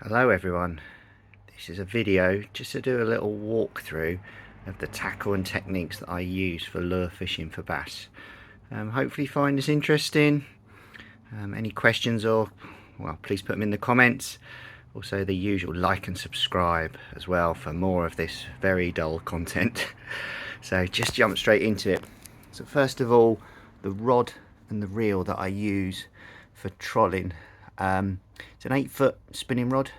Hello everyone, this is a video just to do a little walkthrough of the tackle and techniques that I use for lure fishing for bass. Hopefully find this interesting. Any questions well, please put them in the comments. Also the usual like and subscribe as well for more of this very dull content. So just jump straight into it. So first of all, the rod and the reel that I use for trolling. It's an 8-foot spinning rod.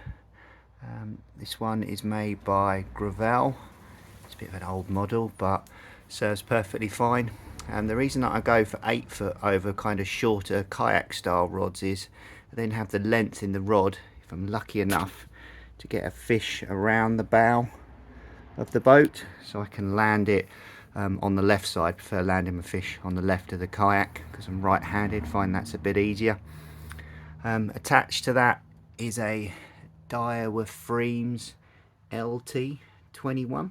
This one is made by Gravel. It's a bit of an old model, but serves perfectly fine. And the reason that I go for 8-foot over kind of shorter kayak style rods is I then have the length in the rod, if I'm lucky enough, to get a fish around the bow of the boat, so I can land it on the left side. I prefer landing my fish on the left of the kayak because I'm right-handed, find that's a bit easier. Attached to that is a Daiwa Freems LT21.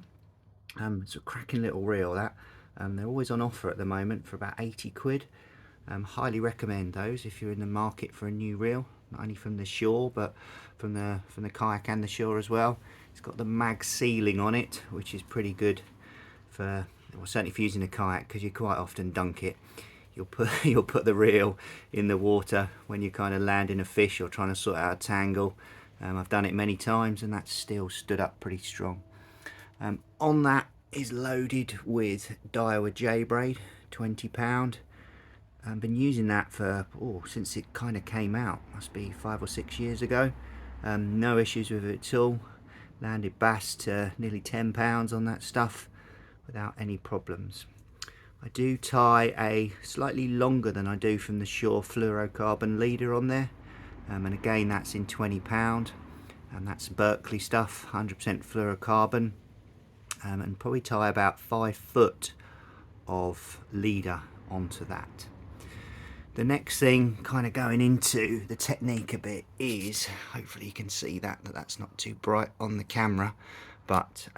It's a cracking little reel that. They're always on offer at the moment for about 80 quid. Highly recommend those if you're in the market for a new reel, not only from the shore but from the kayak and the shore as well. It's got the mag sealing on it, which is pretty good for, well, certainly if you're using a kayak, because you quite often dunk it. You'll put the reel in the water when you're kind of landing a fish or trying to sort out a tangle. I've done it many times and that's still stood up pretty strong. On that is loaded with Daiwa J-Braid, £20. I've been using that for since it kind of came out, must be 5 or 6 years ago. No issues with it at all. Landed bass to nearly £10 on that stuff without any problems. I do tie a slightly longer than I do from the shore fluorocarbon leader on there, and again that's in £20, and that's Berkeley stuff, 100% fluorocarbon, and probably tie about 5 foot of leader onto that. The next thing, kind of going into the technique a bit, is hopefully you can see that's not too bright on the camera, but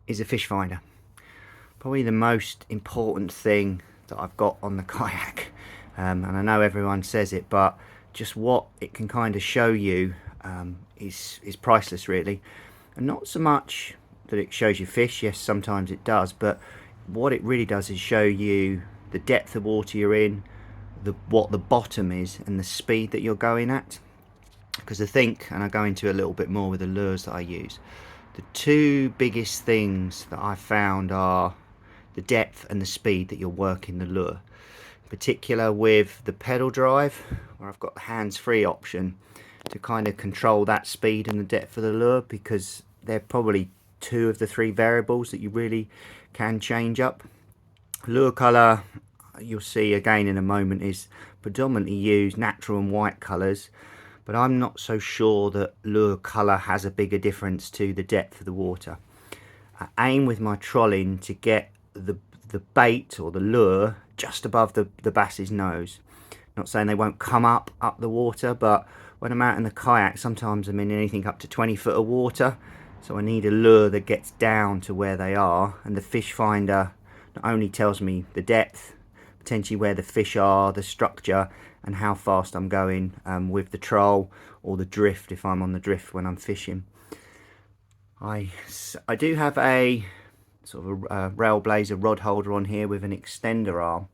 is a fish finder. Probably the most important thing that I've got on the kayak, and I know everyone says it, but just what it can kind of show you is priceless really. And not so much that it shows you fish, yes sometimes it does, but what it really does is show you the depth of water you're in, what the bottom is, and the speed that you're going at. Because I think, and I'll go into a little bit more with the lures that I use, the two biggest things that I found are the depth and the speed that you're working the lure. In particular with the pedal drive, where I've got the hands-free option to kind of control that speed and the depth of the lure, because they're probably two of the three variables that you really can change up. Lure colour, you'll see again in a moment, is predominantly used natural and white colours, but I'm not so sure that lure colour has a bigger difference to the depth of the water. I aim with my trolling to get the bait or the lure just above the bass's nose. Not saying they won't come up the water, but when I'm out in the kayak sometimes I'm in anything up to 20 foot of water, so I need a lure that gets down to where they are, and the fish finder not only tells me the depth, potentially where the fish are, the structure, and how fast I'm going with the troll or the drift if I'm on the drift when I'm fishing. I do have a sort of a Railblazer rod holder on here with an extender arm.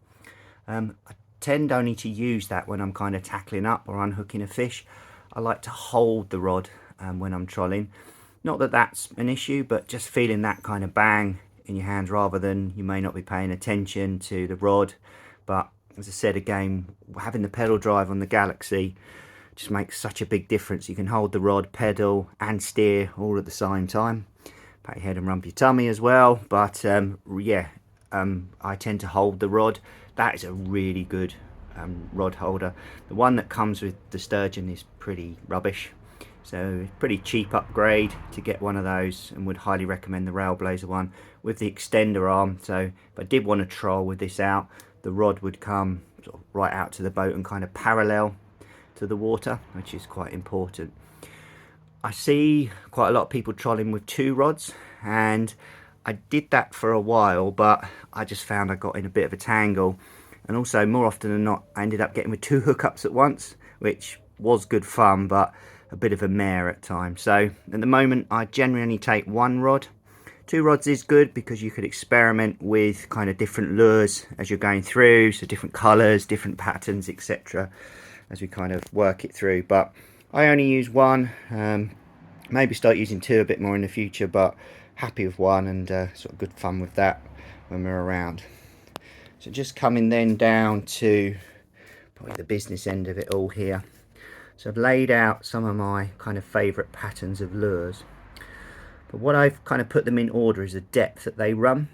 I tend only to use that when I'm kind of tackling up or unhooking a fish. I like to hold the rod when I'm trolling. Not that that's an issue, but just feeling that kind of bang in your hands rather than you may not be paying attention to the rod. But as I said again, having the pedal drive on the Galaxy just makes such a big difference. You can hold the rod, pedal and steer all at the same time. Pat your head and rump your tummy as well, but I tend to hold the rod. That is a really good rod holder. The one that comes with the Sturgeon is pretty rubbish, so pretty cheap upgrade to get one of those, and would highly recommend the Railblazer one with the extender arm. So if I did want to troll with this out, the rod would come sort of right out to the boat and kind of parallel to the water, which is quite important. I see quite a lot of people trolling with 2 rods, and I did that for a while, but I just found I got in a bit of a tangle, and also more often than not I ended up getting with 2 hookups at once, which was good fun, but a bit of a mare at times. So at the moment I generally only take one rod. Two rods is good because you could experiment with kind of different lures as you're going through, so different colours, different patterns, etc., as we kind of work it through. But I only use one, maybe start using two a bit more in the future, but happy with one, and sort of good fun with that when we're around. So just coming then down to probably the business end of it all here. So I've laid out some of my kind of favourite patterns of lures. But what I've kind of put them in order is the depth that they run.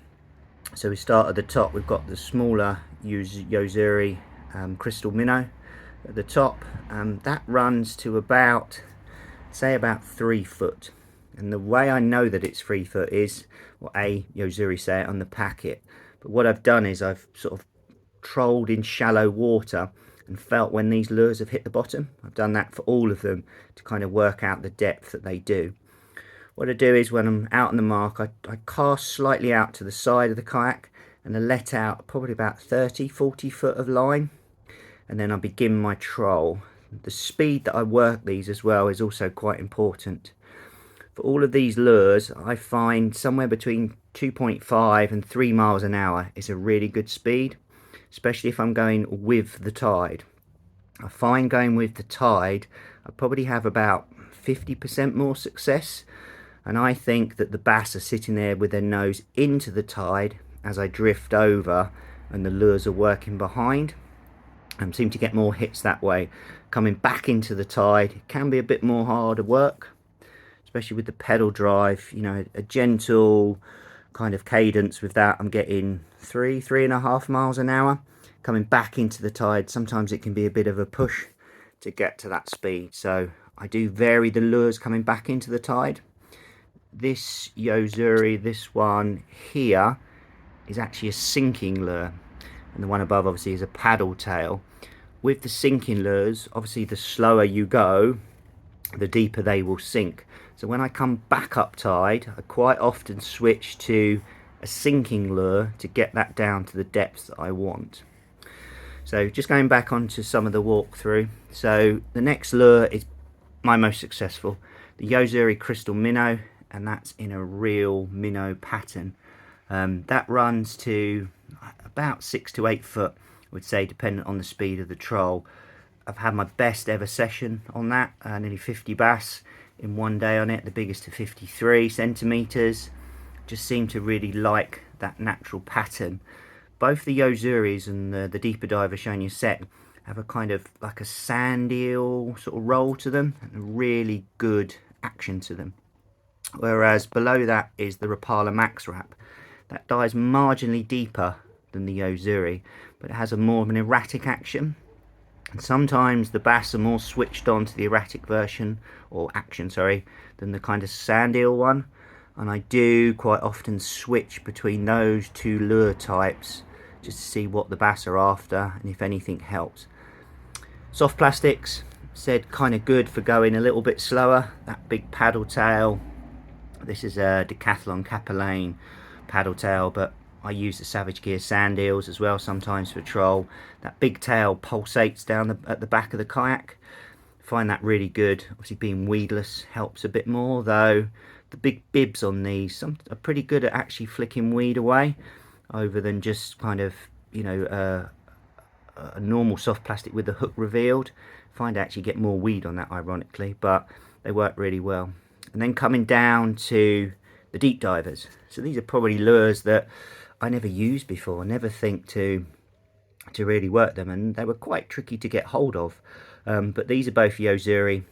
So we start at the top. We've got the smaller Yo-Zuri crystal minnow at the top. That runs to about, say, about 3 foot. And the way I know that it's 3 foot is what Yo-Zuri say on the packet. But what I've done is I've sort of trolled in shallow water and felt when these lures have hit the bottom. I've done that for all of them to kind of work out the depth that they do. What I do is when I'm out on the mark, I cast slightly out to the side of the kayak and I let out probably about 30-40 foot of line, and then I begin my troll. The speed that I work these as well is also quite important. For all of these lures, I find somewhere between 2.5 and 3 miles an hour is a really good speed, especially if I'm going with the tide. I find going with the tide, I probably have about 50% more success. And I think that the bass are sitting there with their nose into the tide as I drift over and the lures are working behind. I seem to get more hits that way. Coming back into the tide can be a bit more harder work, especially with the pedal drive. You know, a gentle kind of cadence with that. I'm getting 3.5 miles an hour. Coming back into the tide, sometimes it can be a bit of a push to get to that speed. So I do vary the lures coming back into the tide. This Yo-Zuri, this one here, is actually a sinking lure, and the one above obviously is a paddle tail. With the sinking lures, obviously the slower you go, the deeper they will sink. So when I come back up tide, I quite often switch to a sinking lure to get that down to the depth that I want. So just going back onto some of the walkthrough. So the next lure is my most successful, the Yo-Zuri Crystal Minnow, and that's in a real minnow pattern. That runs to about 6 to 8 foot, I would say, dependent on the speed of the troll. I've had my best ever session on that, nearly 50 bass in one day on it, the biggest to 53 centimeters. Just seem to really like that natural pattern. Both the Yo-Zuris and the deeper diver showing you set have a kind of like a sand eel sort of roll to them, and a really good action to them. Whereas below that is the Rapala Max Wrap. That dives marginally deeper than the Yo-Zuri, but it has a more of an erratic action. And sometimes the bass are more switched on to the erratic version, or action, sorry, than the kind of sand eel one. And I do quite often switch between those two lure types just to see what the bass are after and if anything helps. Soft plastics, said kind of good for going a little bit slower. That big paddle tail. This is a Decathlon Capilane paddle tail, but I use the Savage Gear sand eels as well sometimes for troll. That big tail pulsates down at the back of the kayak. I find that really good. Obviously being weedless helps a bit more, though the big bibs on these are pretty good at actually flicking weed away, over than just kind of, you know, a normal soft plastic with the hook revealed. I find I actually get more weed on that, ironically, but they work really well. And then coming down to the deep divers. So these are probably lures that I never used before, never think to really work them, and they were quite tricky to get hold of. But these are both Yo-Zuri.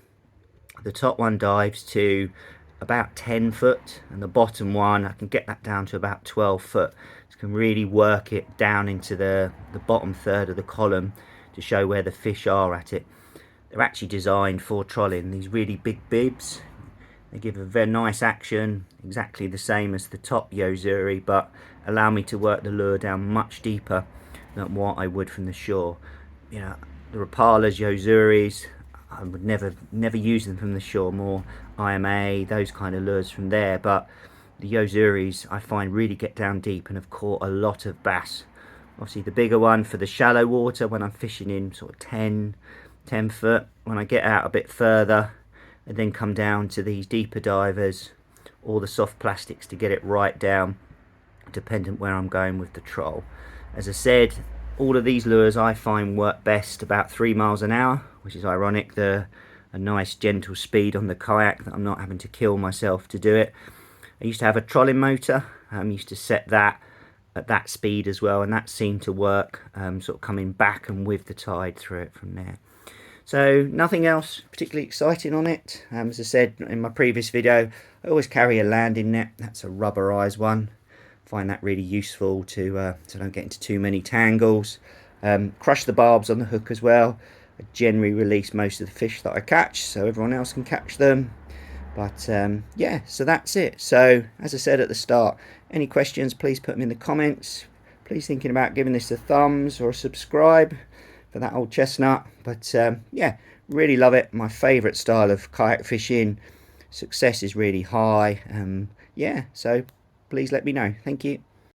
The top one dives to about 10 foot, and the bottom one I can get that down to about 12 foot. So I can really work it down into the bottom third of the column to show where the fish are at it. They're actually designed for trolling, these really big bibs. They give a very nice action, exactly the same as the top Yo-Zuri, but allow me to work the lure down much deeper than what I would from the shore. You know, the Rapalas, Yo-Zuris, I would never use them from the shore, more IMA, those kind of lures from there. But the Yo-Zuris I find really get down deep and have caught a lot of bass. Obviously the bigger one for the shallow water when I'm fishing in sort of 10 foot. When I get out a bit further, and then come down to these deeper divers or the soft plastics to get it right down, dependent where I'm going with the troll. As I said, all of these lures I find work best about 3 miles an hour, which is ironic, a nice gentle speed on the kayak that I'm not having to kill myself to do it. I used to have a trolling motor, used to set that at that speed as well, and that seemed to work, sort of coming back and with the tide through it from there. So nothing else particularly exciting on it. As I said in my previous video, I always carry a landing net. That's a rubberized one. Find that really useful to so I don't get into too many tangles. Crush the barbs on the hook as well. I generally release most of the fish that I catch so everyone else can catch them. But yeah, so that's it. So as I said at the start, any questions, please put them in the comments. Please thinking about giving this a thumbs or a subscribe for that old chestnut. But yeah, really love it. My favourite style of kayak fishing. Success is really high. Yeah, so please let me know. Thank you.